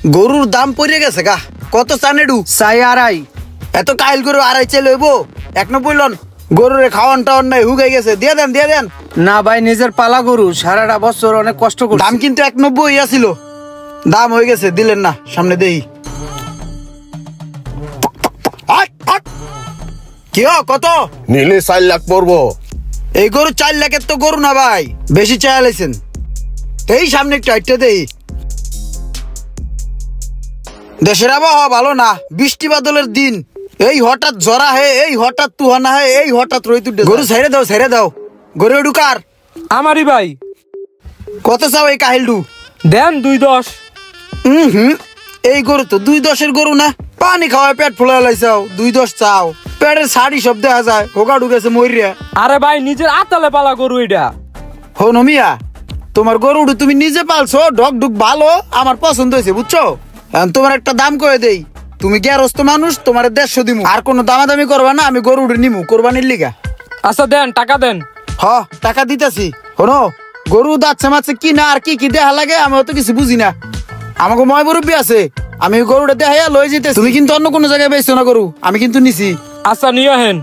গরুর দাম পড়ে গেছে গা। কত চান এডু? চাই আড়াই। এত কাইল গরু আড়াই চাই লইব? 190 লন। গরুরে খাওয়ান টাওয়ান নাই, হুগাই গেছে। দিয়ে দেন দিয়ে দেন। না ভাই, নিজের পালা গরু, সারাটা বছর অনেক কষ্ট করছি। দাম কিন্তু 190 আছিল। দাম হয়ে গেছে, দিলেন না। সামনে দেই কি কত নিলে 4 লাখ পড়বো। এই গরু 4 লাখের তো গরু না ভাই, বেশি চাইলেছেন। এই সামনে একটু হাইটটা দেই। দেশের আবহাওয়া ভালো না, বৃষ্টি বাদলের দিন। এই হঠাৎ জরা হে, এই হঠাৎ তুহানা হে, এই হঠাৎ রই তুই। গরু ছেড়ে দাও ছেড়ে দাও। গরু ঢুকার আমারই ভাই। কত চাও এই কাহিলডু? দেন 2.10। এই গরু তো 2.10 গরু না। পানি খাওয়ায় পেট ফুলে লাইছাও, 2.10 চাও? পেটের শাড়ি সব দেখা যায়, হোকা ঢুকেছে মরিয়া। আরে ভাই, নিজের আতালে পালা গরু এটা। হো নমিয়া, তোমার গরুটা তুমি নিজে পালছো, ডক ডুক ভালো, আমার পছন্দ হয়েছে বুঝছো। তোমার একটা দাম কয়ে দেই, তুমি গেরস্ত মানুষ, তোমার 150 দিমু। আর কোনো দামাদামি করবা না, আমি গরুটা নিমু কোরবানির লিগা। আচ্ছা দেন, টাকা দেন। হ টাকা দিতেছি। শোনো, গরু দাচ্ছে মাছে কি না আর কি কি দেখা লাগে আমি অত কিছু বুঝি না। আমাকে ময় মুরব্বী আছে, আমি গরুটা দেখাইয়া লই যেতে। তুমি কিন্তু অন্য কোনো জায়গায় বেচছো না গরু, আমি কিন্তু নিছি। আচ্ছা নিয়ে হেন।